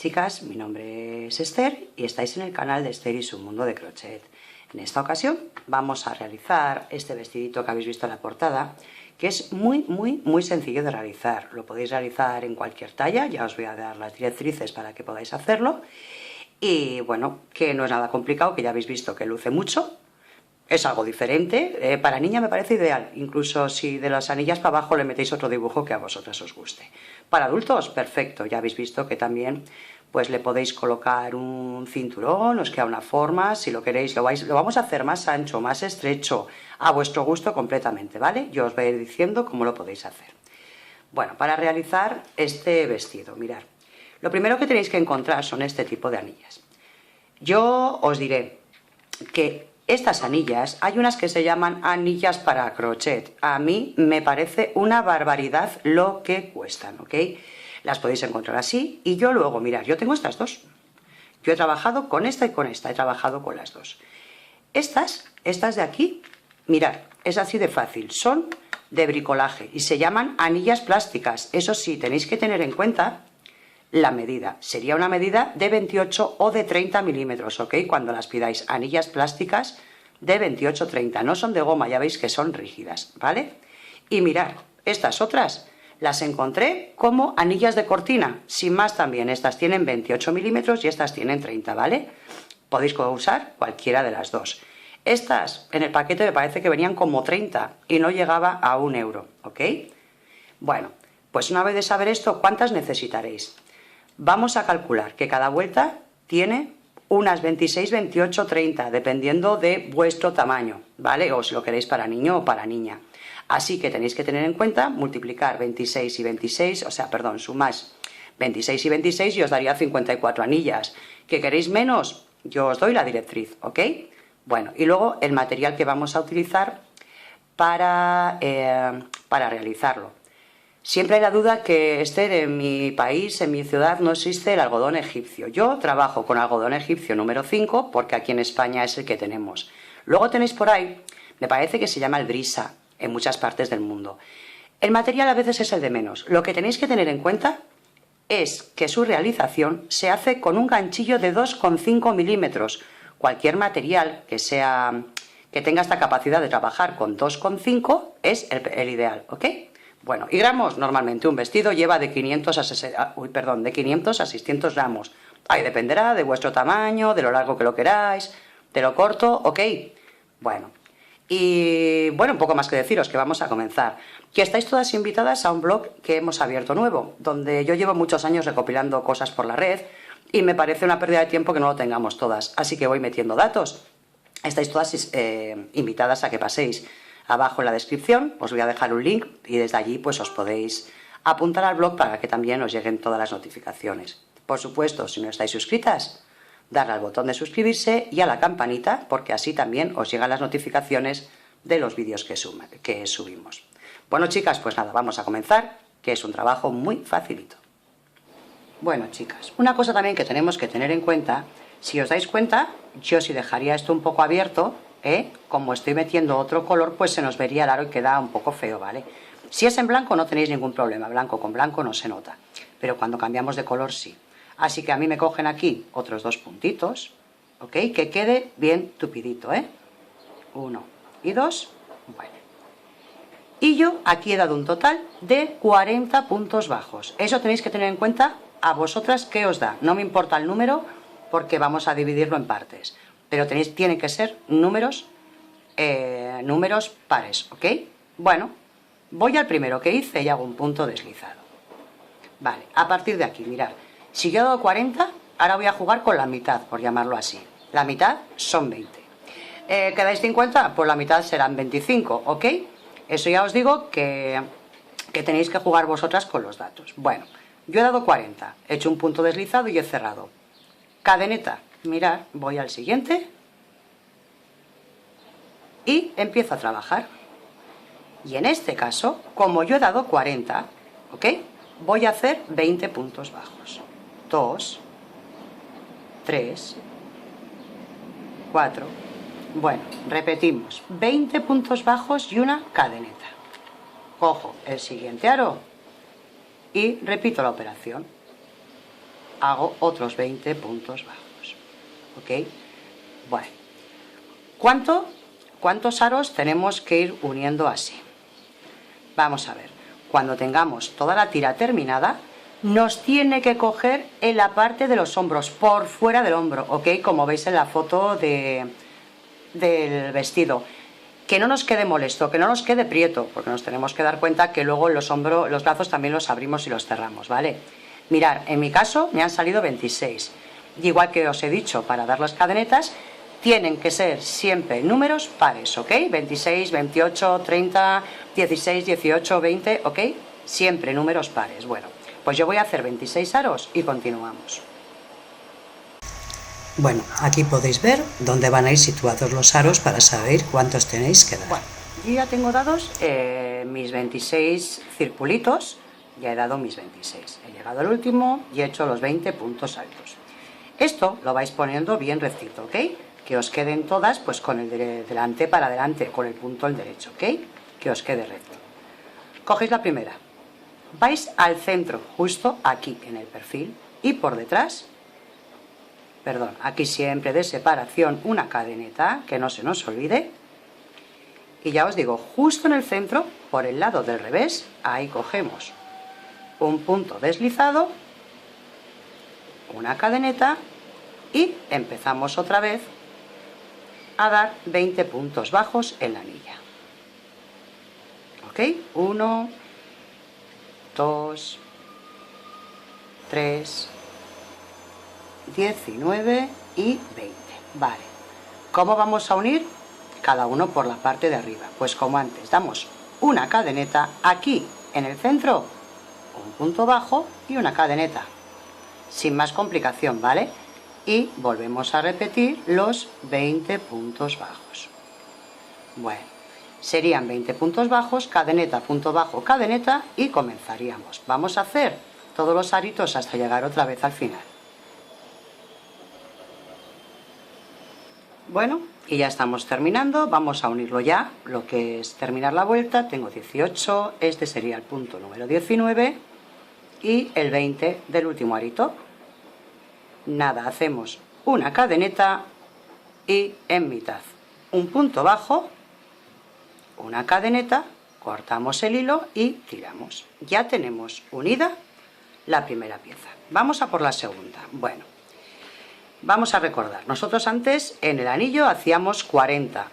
Chicas, mi nombre es Esther y estáis en el canal de Esther y su mundo de crochet. En esta ocasión vamos a realizar este vestidito que habéis visto en la portada, que es muy sencillo de realizar. Lo podéis realizar en cualquier talla, ya os voy a dar las directrices para que podáis hacerlo. Y bueno, que no es nada complicado, que ya habéis visto que luce mucho. Es algo diferente, para niña me parece ideal, incluso si de las anillas para abajo le metéis otro dibujo que a vosotras os guste. Para adultos, perfecto, ya habéis visto que también pues le podéis colocar un cinturón, os queda una forma, si lo queréis lo vamos a hacer más ancho, más estrecho, a vuestro gusto completamente, ¿vale? Yo os voy a ir diciendo cómo lo podéis hacer. Bueno, para realizar este vestido, mirad, lo primero que tenéis que encontrar son este tipo de anillas. Yo os diré que estas anillas, hay unas que se llaman anillas para crochet. A mí me parece una barbaridad lo que cuestan, ¿ok? Las podéis encontrar así y yo luego, mirad, yo tengo estas dos. Yo he trabajado con esta y con esta, he trabajado con las dos. Estas de aquí, mirad, es así de fácil, son de bricolaje y se llaman anillas plásticas. Eso sí, tenéis que tener en cuenta la medida. Sería una medida de 28 o de 30 milímetros, ¿ok? Cuando las pidáis, anillas plásticas de 28-30, no son de goma, ya veis que son rígidas, ¿vale? Y mirad, estas otras las encontré como anillas de cortina, sin más también, estas tienen 28 milímetros y estas tienen 30, ¿vale? Podéis usar cualquiera de las dos. Estas en el paquete me parece que venían como 30 y no llegaba a 1 euro, ¿ok? Bueno, pues una vez de saber esto, ¿cuántas necesitaréis? Vamos a calcular que cada vuelta tiene unas 26, 28, 30, dependiendo de vuestro tamaño, ¿vale? O si lo queréis para niño o para niña. Así que tenéis que tener en cuenta multiplicar 26 y 26, o sea, perdón, sumáis 26 y 26 y os daría 54 anillas. ¿Que queréis menos? Yo os doy la directriz, ¿ok? Bueno, y luego el material que vamos a utilizar para realizarlo. Siempre hay la duda que en mi país, en mi ciudad, no existe el algodón egipcio. Yo trabajo con algodón egipcio número 5 porque aquí en España es el que tenemos. Luego tenéis por ahí, me parece que se llama el brisa en muchas partes del mundo. El material a veces es el de menos. Lo que tenéis que tener en cuenta es que su realización se hace con un ganchillo de 2,5 milímetros. Cualquier material que tenga esta capacidad de trabajar con 2,5 es el ideal, ¿ok? Bueno, y gramos, normalmente un vestido lleva de 500 a 600 gramos. Ahí dependerá de vuestro tamaño, de lo largo que lo queráis, de lo corto, ¿ok? Bueno, y bueno, un poco más que deciros, que vamos a comenzar. Que estáis todas invitadas a un blog que hemos abierto nuevo, donde yo llevo muchos años recopilando cosas por la red y me parece una pérdida de tiempo que no lo tengamos todas, así que voy metiendo datos. Estáis todas invitadas a que paséis. Abajo en la descripción os voy a dejar un link y desde allí pues os podéis apuntar al blog para que también os lleguen todas las notificaciones. Por supuesto, si no estáis suscritas, darle al botón de suscribirse y a la campanita porque así también os llegan las notificaciones de los vídeos que subimos. Bueno, chicas, pues nada, vamos a comenzar, que es un trabajo muy facilito. Bueno, chicas, una cosa también que tenemos que tener en cuenta, si os dais cuenta, yo si dejaría esto un poco abierto, como estoy metiendo otro color, pues se nos vería el aro y queda un poco feo, ¿vale? Si es en blanco no tenéis ningún problema, blanco con blanco no se nota, pero cuando cambiamos de color sí. Así que a mí me cogen aquí otros 2 puntitos, ¿ok? Que quede bien tupidito, 1 y 2, bueno. Y yo aquí he dado un total de 40 puntos bajos. Eso tenéis que tener en cuenta a vosotras qué os da. No me importa el número porque vamos a dividirlo en partes. Pero tienen que ser números pares, ¿ok? Bueno, voy al primero que hice y hago un punto deslizado. Vale, a partir de aquí, mirad, si yo he dado 40, ahora voy a jugar con la mitad, por llamarlo así. La mitad son 20. ¿Quedáis 50? Pues la mitad serán 25, ¿ok? Eso ya os digo que tenéis que jugar vosotras con los datos. Bueno, yo he dado 40, he hecho un punto deslizado y he cerrado. Cadeneta. Mirad, voy al siguiente y empiezo a trabajar. Y en este caso, como yo he dado 40, ¿ok? Voy a hacer 20 puntos bajos. 2, 3, 4. Bueno, repetimos. 20 puntos bajos y una cadeneta. Cojo el siguiente aro y repito la operación. hago otros 20 puntos bajos. ¿Ok? Bueno, ¿cuántos aros tenemos que ir uniendo así? Vamos a ver, cuando tengamos toda la tira terminada, nos tiene que coger en la parte de los hombros, por fuera del hombro, ¿ok? Como veis en la foto del vestido. Que no nos quede molesto, que no nos quede prieto, porque nos tenemos que dar cuenta que luego los brazos también los abrimos y los cerramos, ¿vale? Mirad, en mi caso me han salido 26. Y igual que os he dicho, para dar las cadenetas, tienen que ser siempre números pares, ¿ok? 26, 28, 30, 16, 18, 20, ¿ok? Siempre números pares. Bueno, pues yo voy a hacer 26 aros y continuamos. Bueno, aquí podéis ver dónde van a ir situados los aros para saber cuántos tenéis que dar. Bueno, yo ya tengo dados mis 26 circulitos, ya he dado mis 26. He llegado al último y he hecho los 20 puntos altos. Esto lo vais poniendo bien rectito, ¿ok? Que os queden todas pues con el delante para adelante, con el punto al derecho, ¿ok? Que os quede recto. Cogéis la primera, vais al centro, justo aquí en el perfil, y por detrás, perdón, aquí siempre de separación una cadeneta, que no se nos olvide, y ya os digo, justo en el centro, por el lado del revés, ahí cogemos un punto deslizado, una cadeneta, y empezamos otra vez a dar 20 puntos bajos en la anilla. ¿Ok? 1, 2, 3, 19 y 20. Vale. ¿Cómo vamos a unir? Cada uno por la parte de arriba. Pues como antes, damos una cadeneta aquí en el centro, un punto bajo y una cadeneta. Sin más complicación, ¿vale? Y volvemos a repetir los 20 puntos bajos. Bueno, serían 20 puntos bajos, cadeneta, punto bajo, cadeneta y comenzaríamos. Vamos a hacer todos los aritos hasta llegar otra vez al final. Bueno, y ya estamos terminando, vamos a unirlo ya, lo que es terminar la vuelta. Tengo 18, este sería el punto número 19 y el 20 del último arito. Nada, hacemos una cadeneta y en mitad un punto bajo, una cadeneta, cortamos el hilo y tiramos. Ya tenemos unida la primera pieza. Vamos a por la segunda. Bueno, vamos a recordar, nosotros antes en el anillo hacíamos 40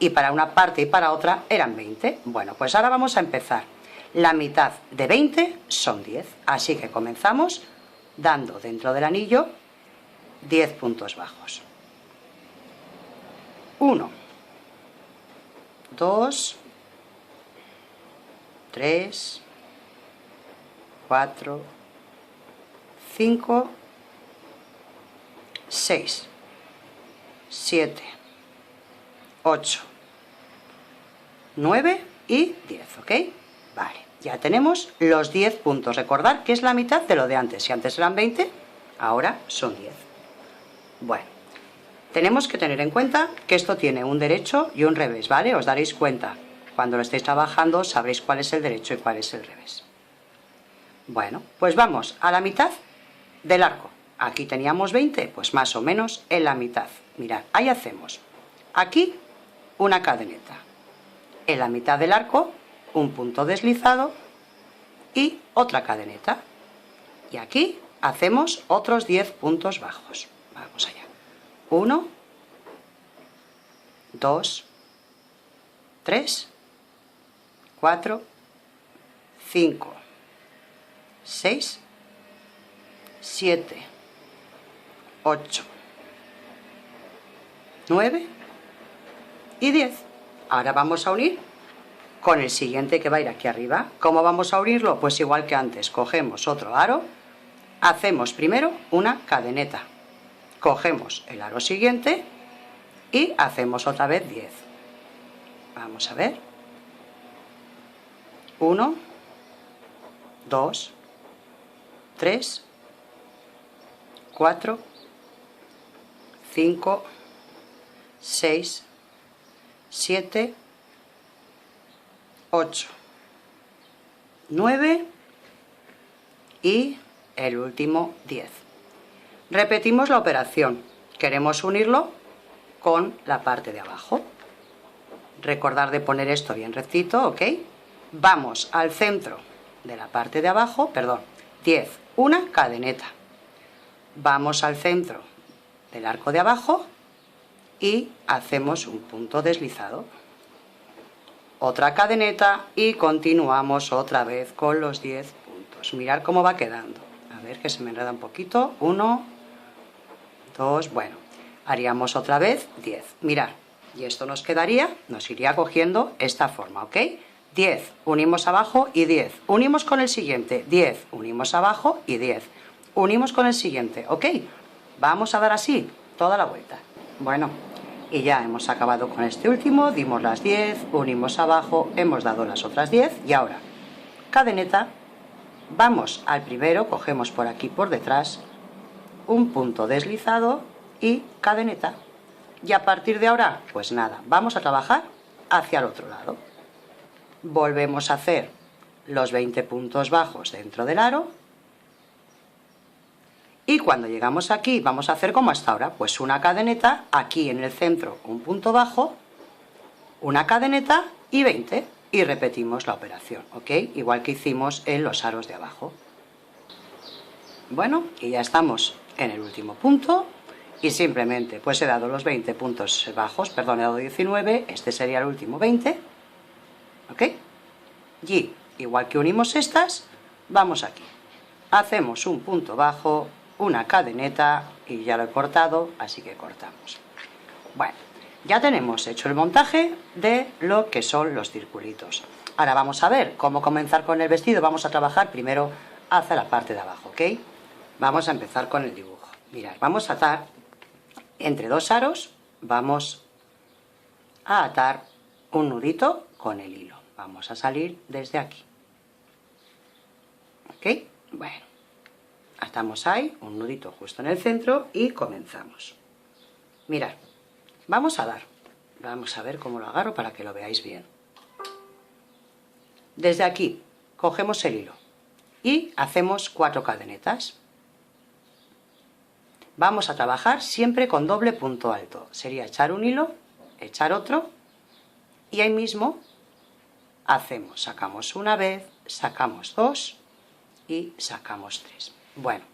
y para una parte y para otra eran 20. Bueno, pues ahora vamos a empezar. La mitad de 20 son 10, así que comenzamos dando dentro del anillo 10 puntos bajos. 1, 2, 3, 4, 5, 6, 7, 8, 9 y 10, ¿ok? Vale, ya tenemos los 10 puntos. Recordad que es la mitad de lo de antes. Si antes eran 20, ahora son 10. Bueno, tenemos que tener en cuenta que esto tiene un derecho y un revés, ¿vale? Os daréis cuenta. Cuando lo estéis trabajando sabréis cuál es el derecho y cuál es el revés. Bueno, pues vamos a la mitad del arco. Aquí teníamos 20, pues más o menos en la mitad. Mirad, ahí hacemos aquí una cadeneta. En la mitad del arco, un punto deslizado y otra cadeneta. Y aquí hacemos otros 10 puntos bajos. Vamos allá. 1, 2, 3, 4, 5, 6, 7, 8, 9 y 10. Ahora vamos a unir con el siguiente que va a ir aquí arriba. ¿Cómo vamos a unirlo? Pues igual que antes, cogemos otro aro, hacemos primero una cadeneta, cogemos el aro siguiente y hacemos otra vez 10. Vamos a ver. 1, 2, 3, 4, 5, 6, 7, 8, 9 y el último 10. Repetimos la operación. Queremos unirlo con la parte de abajo. Recordar de poner esto bien rectito, ¿ok? Vamos al centro de la parte de abajo, perdón, 10, una cadeneta. Vamos al centro del arco de abajo y hacemos un punto deslizado. Otra cadeneta y continuamos otra vez con los 10 puntos. Mirad cómo va quedando. A ver que se me enreda un poquito. 1, 2, bueno. Haríamos otra vez 10. Mirad. Y esto nos quedaría, nos iría cogiendo esta forma, ¿ok? 10, unimos abajo y 10. Unimos con el siguiente, 10. Unimos abajo y 10. Unimos con el siguiente, ¿ok? Vamos a dar así toda la vuelta. Bueno, y ya hemos acabado con este último, dimos las 10, unimos abajo, hemos dado las otras 10 y ahora, cadeneta, vamos al primero, cogemos por aquí por detrás, un punto deslizado y cadeneta. Y a partir de ahora, pues nada, vamos a trabajar hacia el otro lado. Volvemos a hacer los 20 puntos bajos dentro del aro. Y cuando llegamos aquí, vamos a hacer como hasta ahora, pues una cadeneta, aquí en el centro un punto bajo, una cadeneta y 20. Y repetimos la operación, ¿ok? Igual que hicimos en los aros de abajo. Bueno, y ya estamos en el último punto. Y simplemente, pues he dado los 20 puntos bajos, perdón, he dado 19, este sería el último 20, ¿ok? Y, igual que unimos estas, vamos aquí. Hacemos un punto bajo, una cadeneta, y ya lo he cortado, así que cortamos. Bueno, ya tenemos hecho el montaje de lo que son los circulitos. Ahora vamos a ver cómo comenzar con el vestido. Vamos a trabajar primero hacia la parte de abajo, ¿ok? Vamos a empezar con el dibujo. Mirad, vamos a atar entre dos aros, vamos a atar un nudito con el hilo. Vamos a salir desde aquí. ¿Ok? Bueno, atamos ahí un nudito justo en el centro y comenzamos. Mirad, vamos a dar. Vamos a ver cómo lo agarro para que lo veáis bien. Desde aquí cogemos el hilo y hacemos 4 cadenetas. Vamos a trabajar siempre con doble punto alto. Sería echar un hilo, echar otro y ahí mismo hacemos, sacamos una vez, sacamos 2 y sacamos 3. Bueno,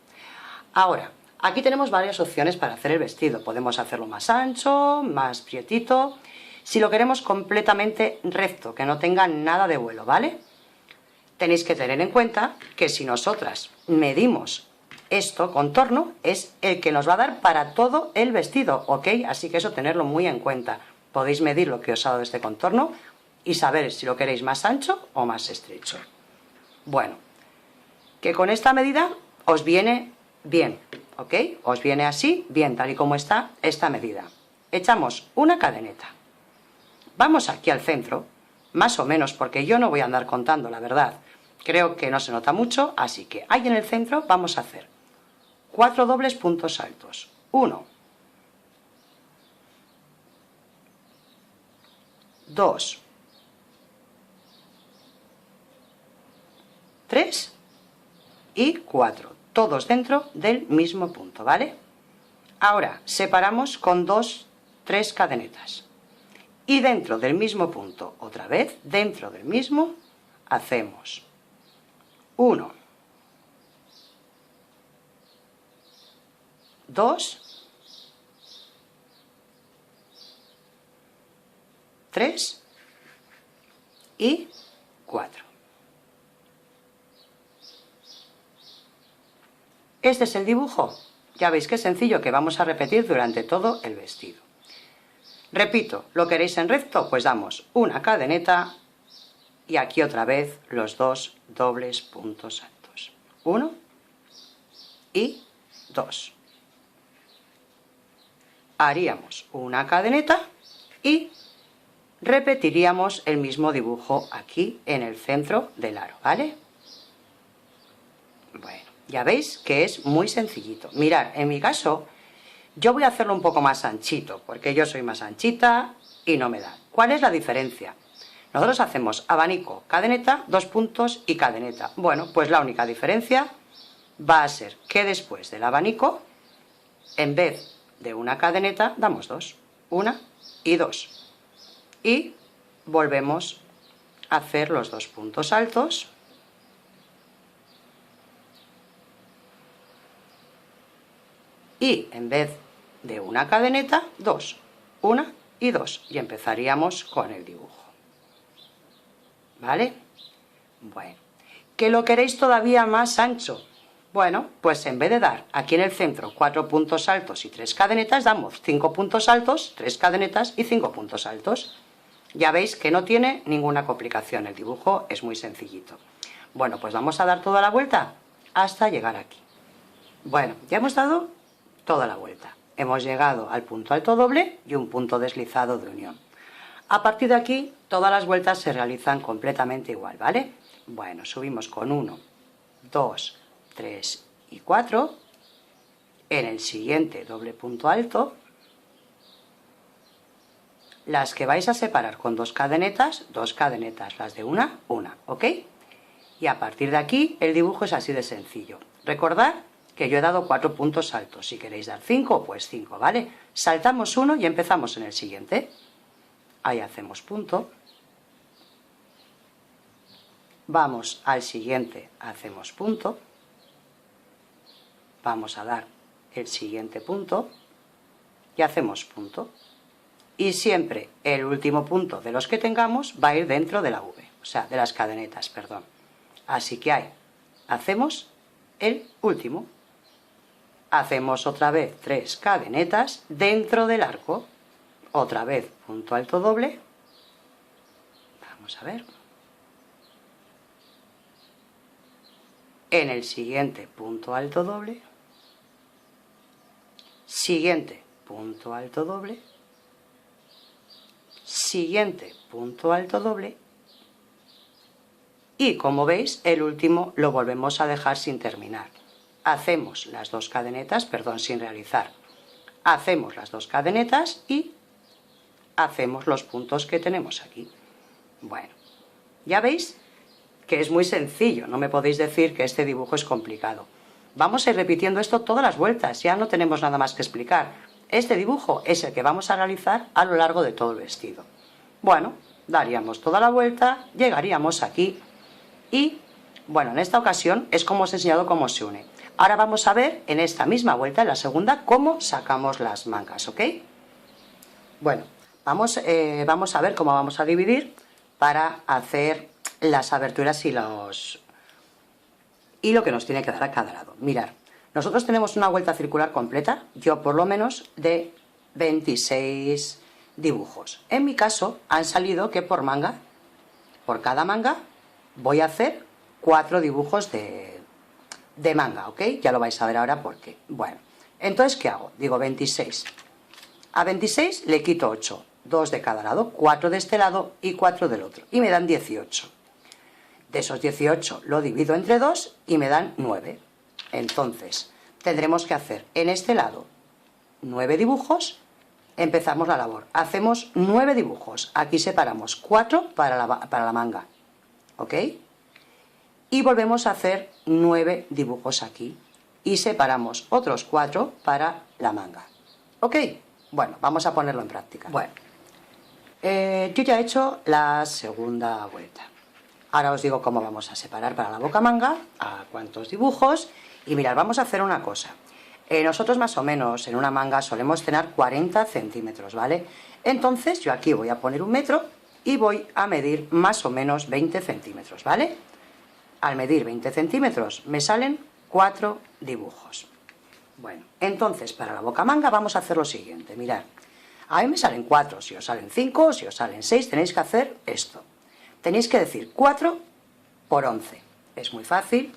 ahora, aquí tenemos varias opciones para hacer el vestido. Podemos hacerlo más ancho, más prietito, si lo queremos completamente recto, que no tenga nada de vuelo, ¿vale? Tenéis que tener en cuenta que si nosotras medimos esto, contorno, es el que nos va a dar para todo el vestido, ¿ok? Así que eso tenerlo muy en cuenta. Podéis medir lo que os ha dado este contorno y saber si lo queréis más ancho o más estrecho. Bueno, que con esta medida os viene bien, ¿ok? Os viene así, bien, tal y como está esta medida. Echamos una cadeneta. Vamos aquí al centro, más o menos, porque yo no voy a andar contando, la verdad. Creo que no se nota mucho, así que ahí en el centro vamos a hacer 4 dobles puntos altos. 1, 2, 3 y 4. Todos dentro del mismo punto, ¿vale? Ahora separamos con 2, 3 cadenetas. Y dentro del mismo punto, otra vez, dentro del mismo, hacemos 1, 2, 3 y 4. Este es el dibujo. Ya veis qué sencillo, que vamos a repetir durante todo el vestido. Repito, ¿lo queréis en recto? Pues damos una cadeneta y aquí otra vez los 2 dobles puntos altos. 1 y 2. Haríamos una cadeneta y repetiríamos el mismo dibujo aquí en el centro del aro, ¿vale? Bueno, ya veis que es muy sencillito. Mirad, en mi caso, yo voy a hacerlo un poco más anchito, porque yo soy más anchita y no me da. ¿Cuál es la diferencia? Nosotros hacemos abanico, cadeneta, 2 puntos y cadeneta. Bueno, pues la única diferencia va a ser que después del abanico en vez de una cadeneta damos 2, 1 y 2, y volvemos a hacer los 2 puntos altos, y en vez de una cadeneta 2, 1 y 2, y empezaríamos con el dibujo, ¿vale? Bueno, ¿que lo queréis todavía más ancho? Bueno, pues en vez de dar aquí en el centro 4 puntos altos y 3 cadenetas, damos 5 puntos altos, 3 cadenetas y 5 puntos altos. Ya veis que no tiene ninguna complicación, el dibujo es muy sencillito. Bueno, pues vamos a dar toda la vuelta hasta llegar aquí. Bueno, ya hemos dado toda la vuelta. Hemos llegado al punto alto doble y un punto deslizado de unión. A partir de aquí, todas las vueltas se realizan completamente igual, ¿vale? Bueno, subimos con 1, 2, 3 y 4, en el siguiente doble punto alto, las que vais a separar con 2 cadenetas, las de una, ¿ok? Y a partir de aquí el dibujo es así de sencillo. Recordad que yo he dado 4 puntos altos, si queréis dar 5, pues 5, ¿vale? Saltamos uno y empezamos en el siguiente. Ahí hacemos punto. Vamos al siguiente, hacemos punto. Vamos a dar el siguiente punto y hacemos punto. Y siempre el último punto de los que tengamos va a ir dentro de la V, o sea, de las cadenetas, perdón. Así que ahí hacemos el último. Hacemos otra vez 3 cadenetas dentro del arco. Otra vez punto alto doble. Vamos a ver. En el siguiente punto alto doble. Siguiente punto alto doble. Siguiente punto alto doble. Y como veis, el último lo volvemos a dejar sin terminar. Hacemos las 2 cadenetas, perdón, sin realizar. Hacemos las 2 cadenetas y hacemos los puntos que tenemos aquí. Bueno, ya veis que es muy sencillo, no me podéis decir que este dibujo es complicado. Vamos a ir repitiendo esto todas las vueltas, ya no tenemos nada más que explicar. Este dibujo es el que vamos a realizar a lo largo de todo el vestido. Bueno, daríamos toda la vuelta, llegaríamos aquí y, bueno, en esta ocasión es como os he enseñado cómo se une. Ahora vamos a ver en esta misma vuelta, en la segunda, cómo sacamos las mangas, ¿ok? Bueno, vamos a ver cómo vamos a dividir para hacer las aberturas y lo que nos tiene que dar a cada lado. Mirad, nosotros tenemos una vuelta circular completa, yo por lo menos de 26 dibujos. En mi caso han salido que por cada manga voy a hacer 4 dibujos de manga, ¿ok? Ya lo vais a ver ahora por qué. Bueno, entonces ¿qué hago? Digo 26. A 26 le quito 8, 2 de cada lado, 4 de este lado y 4 del otro, y me dan 18. De esos 18 lo divido entre 2 y me dan 9. Entonces, tendremos que hacer en este lado 9 dibujos, empezamos la labor. Hacemos 9 dibujos, aquí separamos 4 para la manga, ¿ok? Y volvemos a hacer 9 dibujos aquí y separamos otros 4 para la manga, ¿ok? Bueno, vamos a ponerlo en práctica. Bueno, yo ya he hecho la segunda vuelta. Ahora os digo cómo vamos a separar para la boca manga, a cuántos dibujos. Y mirad, vamos a hacer una cosa. Nosotros más o menos en una manga solemos tener 40 centímetros, ¿vale? Entonces yo aquí voy a poner 1 metro y voy a medir más o menos 20 centímetros, ¿vale? Al medir 20 centímetros me salen 4 dibujos. Bueno, entonces para la boca manga vamos a hacer lo siguiente, mirad. A mí me salen 4, si os salen 5, si os salen 6, tenéis que hacer esto. Tenéis que decir 4 por 11. Es muy fácil.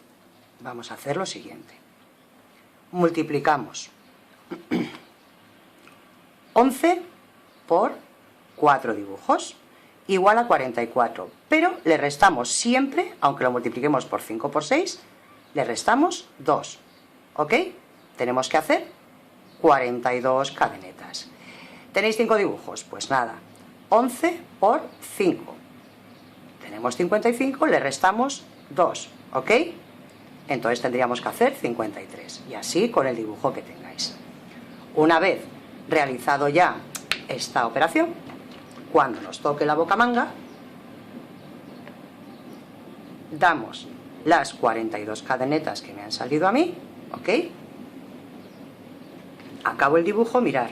Vamos a hacer lo siguiente. Multiplicamos 11 por 4 dibujos, igual a 44. Pero le restamos siempre, aunque lo multipliquemos por 5 por 6, le restamos 2. ¿Ok? Tenemos que hacer 42 cadenetas. ¿Tenéis 5 dibujos? Pues nada. 11 por 5. Tenemos 55, le restamos 2, ¿ok? Entonces tendríamos que hacer 53, y así con el dibujo que tengáis. Una vez realizado ya esta operación, cuando nos toque la bocamanga, damos las 42 cadenetas que me han salido a mí, ¿ok? Acabo el dibujo, mirar,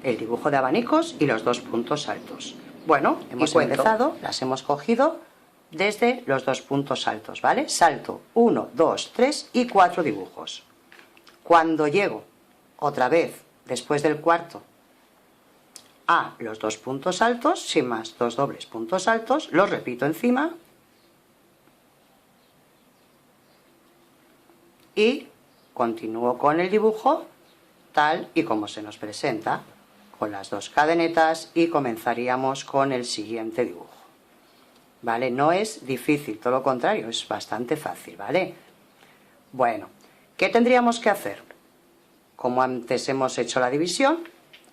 el dibujo de abanicos y los 2 puntos altos. Bueno, hemos empezado, las hemos cogido desde los 2 puntos altos, ¿vale? Salto 1, 2, 3 y 4 dibujos. Cuando llego otra vez, después del cuarto, a los 2 puntos altos, sin más, 2 dobles puntos altos, los repito encima y continúo con el dibujo tal y como se nos presenta, con las 2 cadenetas, y comenzaríamos con el siguiente dibujo, ¿vale? No es difícil, todo lo contrario, es bastante fácil, ¿vale? Bueno, ¿qué tendríamos que hacer? Como antes hemos hecho la división,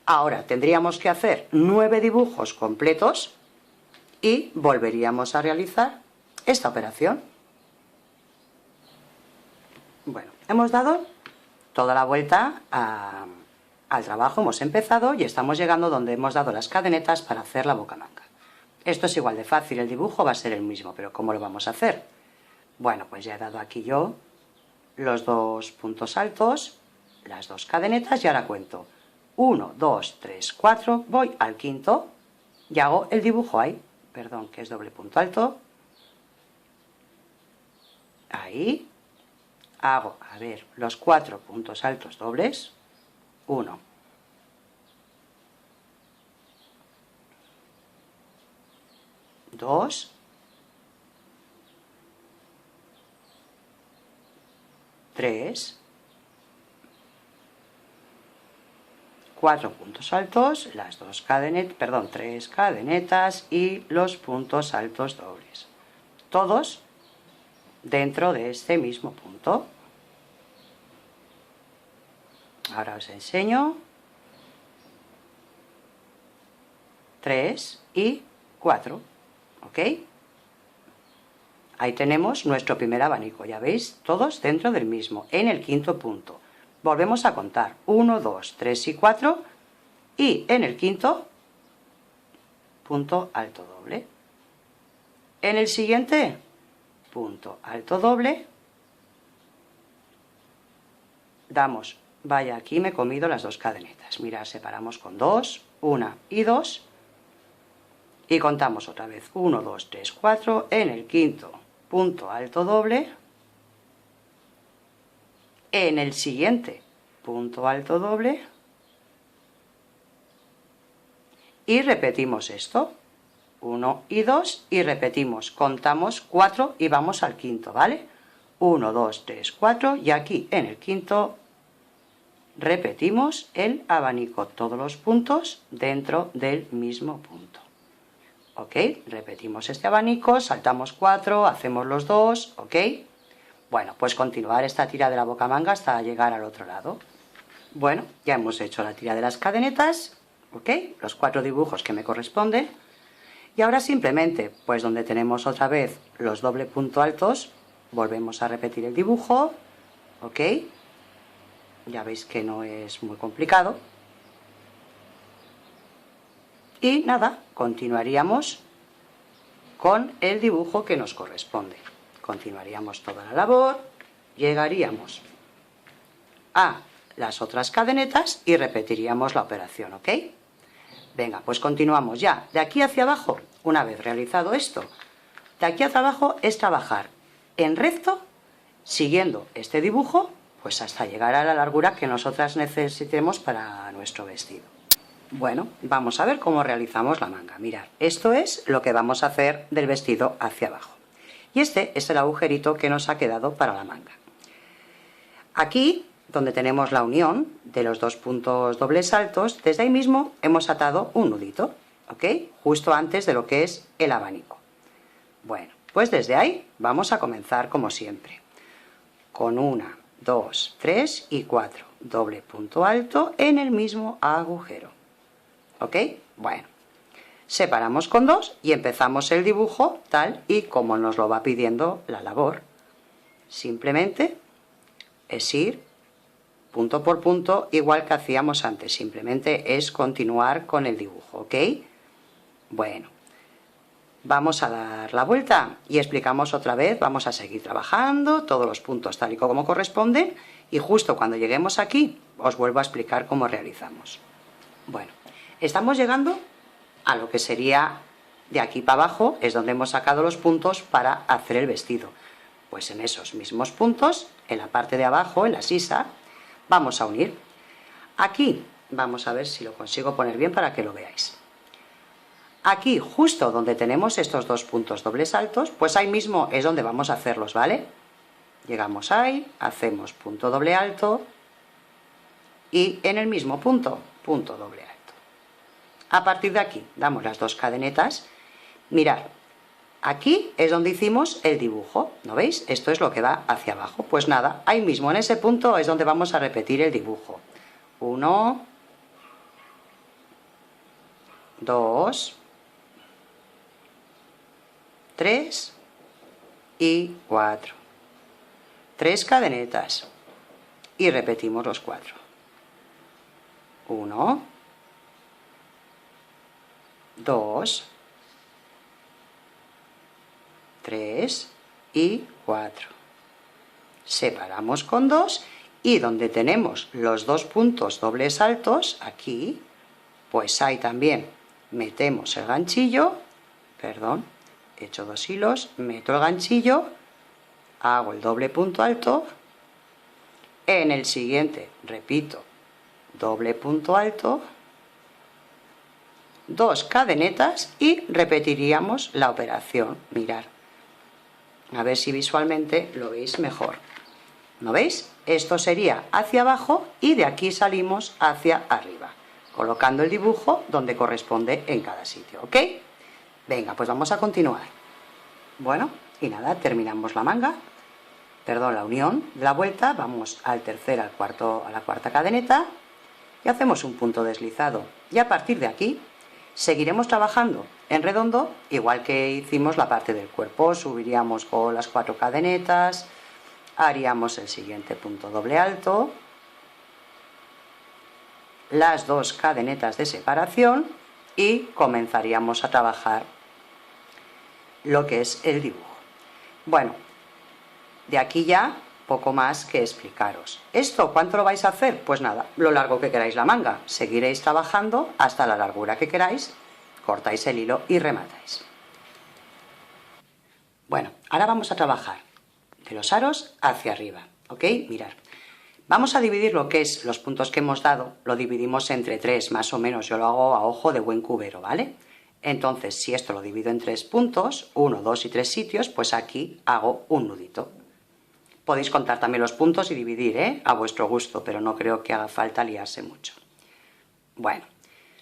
ahora tendríamos que hacer 9 dibujos completos y volveríamos a realizar esta operación. Bueno, hemos dado toda la vuelta al trabajo, hemos empezado y estamos llegando donde hemos dado las cadenetas para hacer la bocamanga. Esto es igual de fácil, el dibujo va a ser el mismo, pero ¿cómo lo vamos a hacer? Bueno, pues ya he dado aquí yo los 2 puntos altos, las 2 cadenetas y ahora cuento 1, 2, 3, 4, voy al quinto y hago el dibujo ahí, perdón, que es doble punto alto, ahí, hago, a ver, los 4 puntos altos dobles, 1, 2, 3, 4 puntos altos, las 2 cadenetas, perdón, 3 cadenetas y los puntos altos dobles, todos dentro de este mismo punto. Ahora os enseño 3 y 4, ¿ok? Ahí tenemos nuestro primer abanico, ya veis, todos dentro del mismo, en el quinto punto. Volvemos a contar 1, 2, 3 y 4 y en el quinto punto alto doble. En el siguiente punto alto doble damos, vaya, aquí me he comido las 2 cadenetas, mirad, separamos con 2, 1 y 2 y contamos otra vez 1, 2, 3, 4 en el quinto punto alto doble, en el siguiente punto alto doble y repetimos esto, 1 y 2 y repetimos, contamos 4 y vamos al quinto, ¿vale? 1, 2, 3, 4 y aquí en el quinto repetimos el abanico, todos los puntos dentro del mismo punto. ¿Ok? Repetimos este abanico, saltamos 4, hacemos los 2, ¿ok? Bueno, pues continuar esta tira de la bocamanga hasta llegar al otro lado. Bueno, ya hemos hecho la tira de las cadenetas, ¿ok? Los 4 dibujos que me corresponden. Y ahora simplemente, pues donde tenemos otra vez los doble punto altos, volvemos a repetir el dibujo, ¿ok? Ya veis que no es muy complicado. Y nada, continuaríamos con el dibujo que nos corresponde. Continuaríamos toda la labor, llegaríamos a las otras cadenetas y repetiríamos la operación, ¿ok? Venga, pues continuamos ya. De aquí hacia abajo, una vez realizado esto, de aquí hacia abajo es trabajar en recto, siguiendo este dibujo, pues hasta llegar a la largura que nosotras necesitemos para nuestro vestido. Bueno, vamos a ver cómo realizamos la manga. Mirad, esto es lo que vamos a hacer del vestido hacia abajo. Y este es el agujerito que nos ha quedado para la manga. Aquí, donde tenemos la unión de los 2 puntos dobles altos, desde ahí mismo hemos atado un nudito, ¿ok? Justo antes de lo que es el abanico. Bueno, pues desde ahí vamos a comenzar como siempre. Con 1, 2, 3 y 4. Doble punto alto en el mismo agujero. ¿Ok? Bueno, separamos con 2 y empezamos el dibujo tal y como nos lo va pidiendo la labor. Simplemente es ir punto por punto, igual que hacíamos antes, simplemente es continuar con el dibujo, ¿ok? Bueno, vamos a dar la vuelta y explicamos otra vez, vamos a seguir trabajando todos los puntos tal y como corresponden, y justo cuando lleguemos aquí os vuelvo a explicar cómo realizamos. Bueno, estamos llegando a lo que sería de aquí para abajo, es donde hemos sacado los puntos para hacer el vestido. Pues en esos mismos puntos, en la parte de abajo, en la sisa, vamos a unir. Aquí, vamos a ver si lo consigo poner bien para que lo veáis. Aquí, justo donde tenemos estos dos puntos dobles saltos, pues ahí mismo es donde vamos a hacerlos, ¿vale? Llegamos ahí, hacemos punto doble alto y en el mismo punto, punto doble alto. A partir de aquí, damos las dos cadenetas. Mirad, aquí es donde hicimos el dibujo, ¿no veis? Esto es lo que va hacia abajo. Pues nada, ahí mismo, en ese punto es donde vamos a repetir el dibujo. 1, 2, 3 y 4. 3 cadenetas y repetimos los 4. 1, 2, 3 y 4. Separamos con 2 y donde tenemos los dos puntos dobles saltos, aquí, pues ahí también metemos el ganchillo, perdón, he hecho 2 hilos, meto el ganchillo, hago el doble punto alto, en el siguiente repito doble punto alto, 2 cadenetas y repetiríamos la operación. Mirad, a ver si visualmente lo veis mejor. ¿No veis? Esto sería hacia abajo y de aquí salimos hacia arriba, colocando el dibujo donde corresponde en cada sitio, ¿ok? Venga, pues vamos a continuar. Bueno, y nada, terminamos la manga, perdón, la unión de la vuelta, vamos al tercer, al cuarto, a la cuarta cadeneta y hacemos un punto deslizado. Y a partir de aquí seguiremos trabajando en redondo, igual que hicimos la parte del cuerpo. Subiríamos con las 4 cadenetas, haríamos el siguiente punto doble alto, las 2 cadenetas de separación y comenzaríamos a trabajar lo que es el dibujo. Bueno, de aquí ya poco más que explicaros. ¿Esto cuánto lo vais a hacer? Pues nada, lo largo que queráis la manga. Seguiréis trabajando hasta la largura que queráis, cortáis el hilo y rematáis. Bueno, ahora vamos a trabajar de los aros hacia arriba, ¿ok? Mirad, vamos a dividir lo que es los puntos que hemos dado, lo dividimos entre 3 más o menos, yo lo hago a ojo de buen cubero, ¿vale? Entonces, si esto lo divido en 3 puntos, 1, 2 y 3 sitios, pues aquí hago un nudito. Podéis contar también los puntos y dividir, a vuestro gusto, pero no creo que haga falta liarse mucho. Bueno,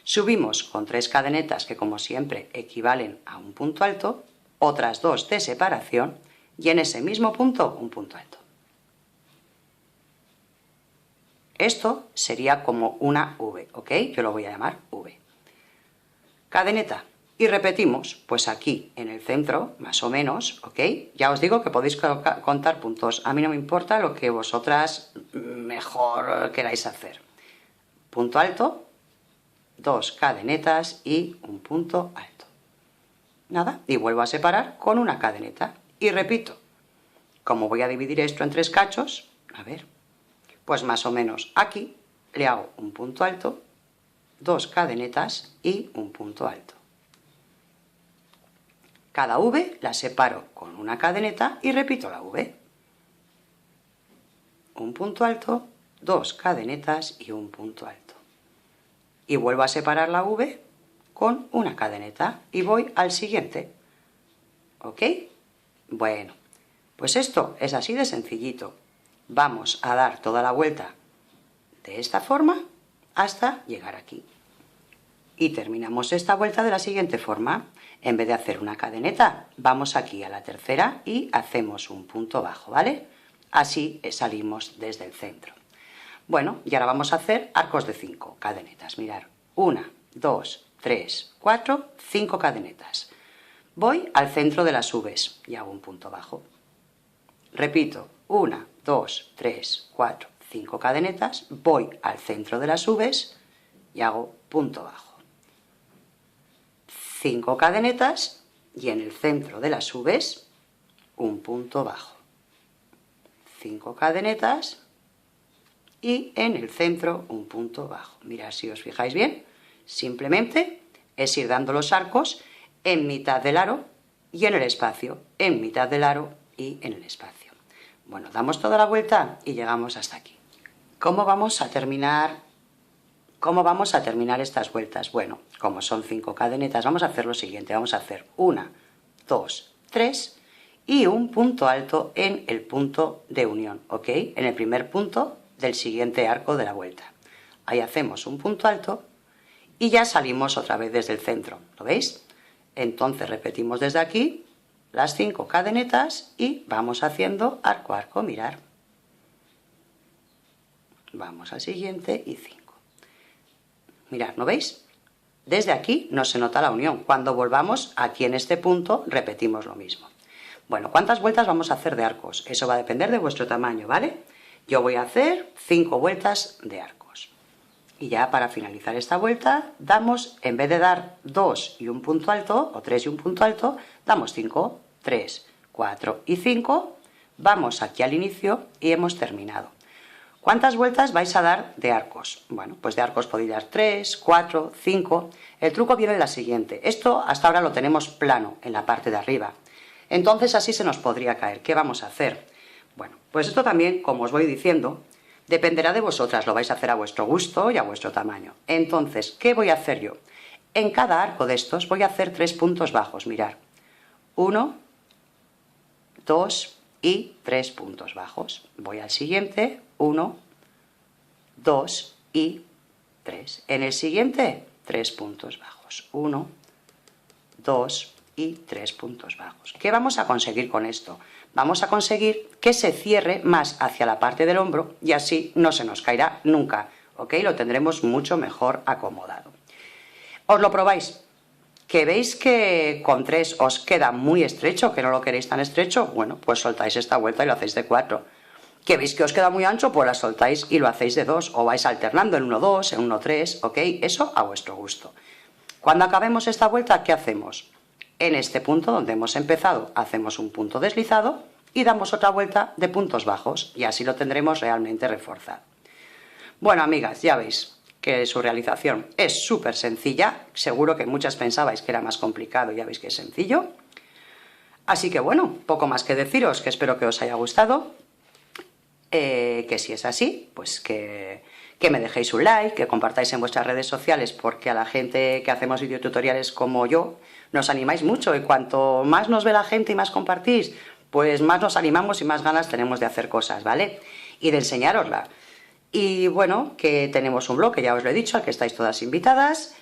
subimos con 3 cadenetas que como siempre equivalen a un punto alto, otras 2 de separación y en ese mismo punto un punto alto. Esto sería como una V, ¿ok? Yo lo voy a llamar V. Cadeneta. Y repetimos, pues aquí en el centro, más o menos, ¿ok? Ya os digo que podéis contar puntos. A mí no me importa lo que vosotras mejor queráis hacer. Punto alto, 2 cadenetas y un punto alto. Nada, y vuelvo a separar con una cadeneta. Y repito, como voy a dividir esto en 3 cachos, a ver, pues más o menos aquí le hago un punto alto, 2 cadenetas y un punto alto. Cada V la separo con una cadeneta y repito la V. Un punto alto, 2 cadenetas y un punto alto. Y vuelvo a separar la V con una cadeneta y voy al siguiente. ¿Ok? Bueno, pues esto es así de sencillito. Vamos a dar toda la vuelta de esta forma hasta llegar aquí. Y terminamos esta vuelta de la siguiente forma. En vez de hacer una cadeneta, vamos aquí a la tercera y hacemos un punto bajo, ¿vale? Así salimos desde el centro. Bueno, y ahora vamos a hacer arcos de 5 cadenetas. Mirad, 1, 2, 3, 4, 5 cadenetas. Voy al centro de las V's y hago un punto bajo. Repito, 1, 2, 3, 4, 5 cadenetas, voy al centro de las Vs y hago punto bajo. 5 cadenetas y en el centro de las Vs un punto bajo. 5 cadenetas y en el centro un punto bajo. Mirad, si os fijáis bien, simplemente es ir dando los arcos en mitad del aro y en el espacio, en mitad del aro y en el espacio. Bueno, damos toda la vuelta y llegamos hasta aquí. ¿Cómo vamos a terminar estas vueltas? Bueno, como son 5 cadenetas, vamos a hacer lo siguiente. Vamos a hacer 1, 2, 3 y un punto alto en el punto de unión, ¿ok? En el primer punto del siguiente arco de la vuelta. Ahí hacemos un punto alto y ya salimos otra vez desde el centro, ¿lo veis? Entonces repetimos desde aquí las 5 cadenetas y vamos haciendo arco a arco, mirar. Vamos al siguiente y 5. Mirad, ¿no veis? Desde aquí no se nota la unión. Cuando volvamos aquí en este punto repetimos lo mismo. Bueno, ¿cuántas vueltas vamos a hacer de arcos? Eso va a depender de vuestro tamaño, ¿vale? Yo voy a hacer 5 vueltas de arcos. Y ya para finalizar esta vuelta, damos, en vez de dar 2 y un punto alto, o 3 y un punto alto, damos 5, 3, 4 y 5, vamos aquí al inicio y hemos terminado. ¿Cuántas vueltas vais a dar de arcos? Bueno, pues de arcos podéis dar 3, 4, 5. El truco viene en la siguiente. Esto hasta ahora lo tenemos plano en la parte de arriba. Entonces así se nos podría caer. ¿Qué vamos a hacer? Bueno, pues esto también, como os voy diciendo, dependerá de vosotras. Lo vais a hacer a vuestro gusto y a vuestro tamaño. Entonces, ¿qué voy a hacer yo? En cada arco de estos voy a hacer 3 puntos bajos. Mirad. 1, 2 y 3 puntos bajos. Voy al siguiente. 1, 2 y 3. En el siguiente, 3 puntos bajos. 1, 2 y 3 puntos bajos. ¿Qué vamos a conseguir con esto? Vamos a conseguir que se cierre más hacia la parte del hombro y así no se nos caerá nunca, ¿ok? Lo tendremos mucho mejor acomodado. ¿Os lo probáis? ¿Que veis que con 3 os queda muy estrecho, que no lo queréis tan estrecho? Bueno, pues soltáis esta vuelta y lo hacéis de 4. ¿Que veis que os queda muy ancho? Pues la soltáis y lo hacéis de 2, o vais alternando en 1-2, en 1-3, ¿ok? Eso a vuestro gusto. Cuando acabemos esta vuelta, ¿qué hacemos? En este punto donde hemos empezado, hacemos un punto deslizado y damos otra vuelta de puntos bajos, y así lo tendremos realmente reforzado. Bueno, amigas, ya veis que su realización es súper sencilla. Seguro que muchas pensabais que era más complicado, ya veis que es sencillo. Así que bueno, poco más que deciros, que espero que os haya gustado. Que si es así, pues que me dejéis un like, que compartáis en vuestras redes sociales, porque a la gente que hacemos videotutoriales como yo nos animáis mucho, y cuanto más nos ve la gente y más compartís, pues más nos animamos y más ganas tenemos de hacer cosas, ¿vale? Y de enseñárosla. Y bueno, que tenemos un blog, que ya os lo he dicho, al que estáis todas invitadas,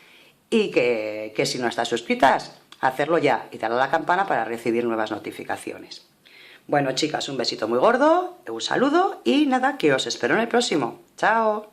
y que si no estáis suscritas, hacerlo ya y darle a la campana para recibir nuevas notificaciones. Bueno, chicas, un besito muy gordo, un saludo y nada, que os espero en el próximo. ¡Chao!